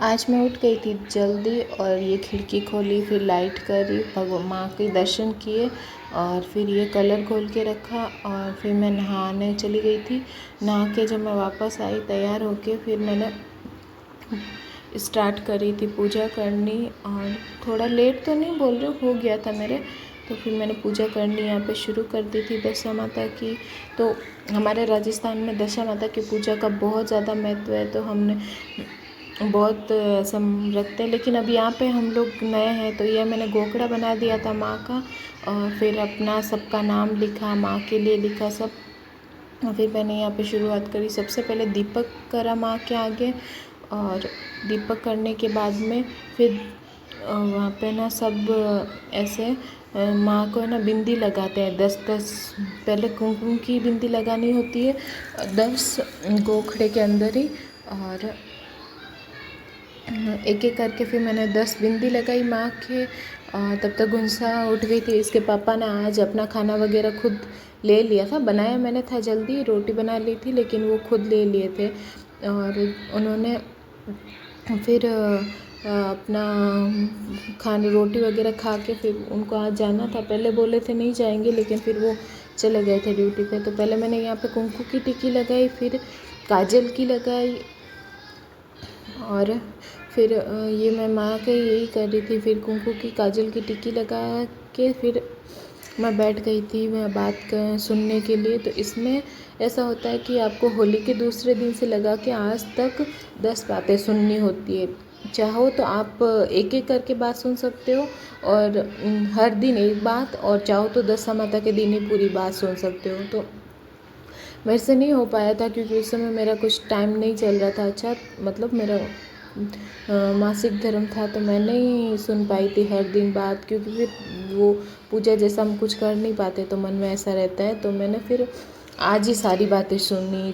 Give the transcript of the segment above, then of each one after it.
आज मैं उठ गई थी जल्दी और ये खिड़की खोली, फिर लाइट करी, भगवान माँ के दर्शन किए और फिर ये कलर खोल के रखा और फिर मैं नहाने चली गई थी। नहा के जब मैं वापस आई तैयार होके, फिर मैंने स्टार्ट करी थी पूजा करनी। और थोड़ा लेट तो नहीं बोल रही, हो गया था मेरे, तो फिर मैंने पूजा करनी यहाँ पे शुरू कर दी थी दशा माता की। तो हमारे राजस्थान में दशा माता की पूजा का बहुत ज़्यादा महत्व है, तो हमने बहुत सम रखते हैं। लेकिन अब यहाँ पे हम लोग नए हैं, तो ये मैंने गोकड़ा बना दिया था माँ का और फिर अपना सबका नाम लिखा, माँ के लिए लिखा सब। और फिर मैंने यहाँ पे शुरुआत करी। सबसे पहले दीपक करा माँ के आगे और दीपक करने के बाद में फिर वहाँ पे ना सब ऐसे माँ को ना बिंदी लगाते हैं। 10-10 पहले कुमकुम की बिंदी लगानी होती है 10 गोखड़े के अंदर ही, और एक एक करके फिर मैंने 10 बिंदी लगाई माँ के। तब तक गुंसा उठ गई थी। इसके पापा ने आज अपना खाना वगैरह खुद ले लिया था, बनाया मैंने था जल्दी, रोटी बना ली थी लेकिन वो खुद ले लिए थे। और उन्होंने फिर अपना खाने रोटी वगैरह खा के फिर उनको आज जाना था। पहले बोले थे नहीं जाएंगे, लेकिन फिर वो चले गए थे ड्यूटी पे। तो पहले मैंने यहाँ पे कुमकुम की टिक्की लगाई, फिर काजल की लगाई और फिर ये मैं माँ के यही कर रही थी। फिर कुमकुम की काजल की टिक्की लगा के फिर मैं बैठ गई थी मैं बात सुनने के लिए। तो इसमें ऐसा होता है कि आपको होली के दूसरे दिन से लगा के आज तक 10 बातें सुननी होती है। चाहो तो आप एक एक करके बात सुन सकते हो और हर दिन एक बात, और चाहो तो दशा माता के दिन ही पूरी बात सुन सकते हो। तो मेरे से नहीं हो पाया था क्योंकि उस समय मेरा कुछ टाइम नहीं चल रहा था अच्छा, मतलब मेरा मासिक धर्म था, तो मैं नहीं सुन पाई थी हर दिन बात, क्योंकि फिर वो पूजा जैसा हम कुछ कर नहीं पाते तो मन में ऐसा रहता है। तो मैंने फिर आज ही सारी बातें सुनी,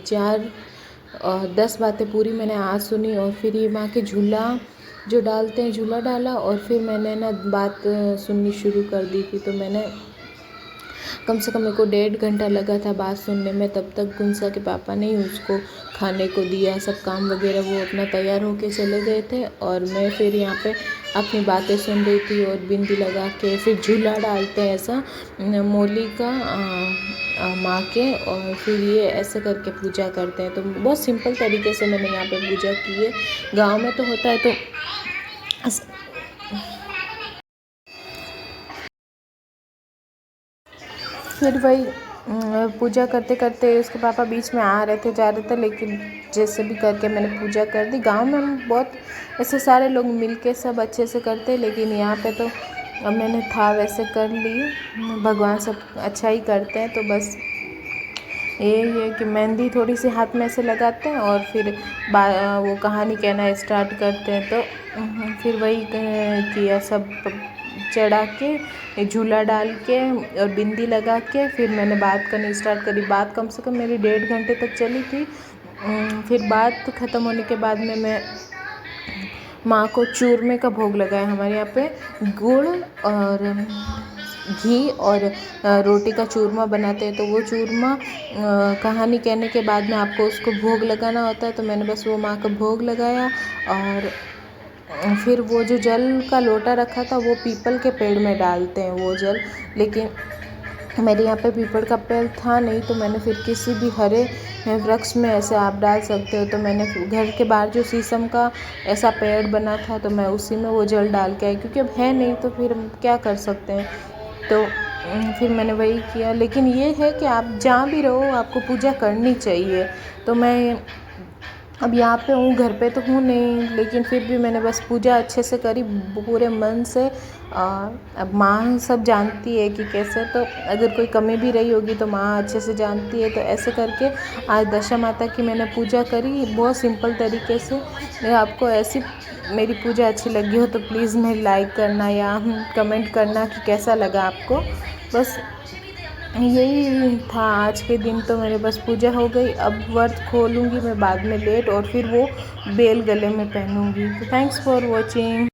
10 बातें पूरी मैंने आज सुनी। और फिर ये माँ के झूला जो डालते हैं, झूला डाला और फिर मैंने ना बात सुननी शुरू कर दी थी। तो मैंने कम से कम मेरे को 1.5 घंटा लगा था बात सुनने में। तब तक गुंसा के पापा ने उसको खाने को दिया, सब काम वगैरह वो अपना तैयार होके चले गए थे और मैं फिर यहाँ पे अपनी बातें सुन रही थी। और बिंदी लगा के फिर झूला डालते हैं ऐसा मौली का माँ के, और फिर ये ऐसे करके पूजा करते हैं। तो बहुत सिंपल तरीके से मैंने यहाँ पे पूजा की है। गाँव में तो होता है तो फिर वही पूजा करते करते उसके पापा बीच में आ रहे थे जा रहे थे, लेकिन जैसे भी करके मैंने पूजा कर दी। गांव में हम बहुत ऐसे सारे लोग मिलके सब अच्छे से करते, लेकिन यहाँ पे तो अब मैंने था वैसे कर ली। भगवान सब अच्छा ही करते हैं। तो बस यही है कि मेहंदी थोड़ी सी हाथ में ऐसे लगाते हैं और फिर वो कहानी कहना स्टार्ट करते हैं। तो फिर वही किया, सब चढ़ा के झूला डाल के और बिंदी लगा के फिर मैंने बात करनी स्टार्ट करी। बात कम से कम मेरी 1.5 घंटे तक चली थी। फिर बात ख़त्म होने के बाद में मैं माँ को चूरमे का भोग लगाया। हमारे यहाँ पे गुड़ और घी और रोटी का चूरमा बनाते हैं। तो वो चूरमा कहानी कहने के बाद में आपको उसको भोग लगाना होता है। तो मैंने बस वो माँ का भोग लगाया और फिर वो जो जल का लोटा रखा था वो पीपल के पेड़ में डालते हैं वो जल, लेकिन मेरे यहाँ पे पीपल का पेड़ था नहीं, तो मैंने फिर किसी भी हरे वृक्ष में ऐसे आप डाल सकते हो। तो मैंने घर के बाहर जो शीशम का ऐसा पेड़ बना था तो मैं उसी में वो जल डाल के आई, क्योंकि अब है नहीं तो फिर क्या कर सकते हैं। तो फिर मैंने वही किया। लेकिन ये है कि आप जहाँ भी रहो आपको पूजा करनी चाहिए। तो मैं अब यहाँ पे हूँ, घर पे तो हूँ नहीं, लेकिन फिर भी मैंने बस पूजा अच्छे से करी पूरे मन से। अब माँ सब जानती है कि कैसे, तो अगर कोई कमी भी रही होगी तो माँ अच्छे से जानती है। तो ऐसे करके आज दशा माता की मैंने पूजा करी बहुत सिंपल तरीके से। अगर आपको ऐसी मेरी पूजा अच्छी लगी हो तो प्लीज़ मेरी लाइक करना या कमेंट करना कि कैसा लगा आपको। बस यही था आज के दिन। तो मेरे बस पूजा हो गई। अब व्रत खोलूँगी मैं बाद में लेट, और फिर वो बेल गले में पहनूँगी। तो थैंक्स फॉर वॉचिंग।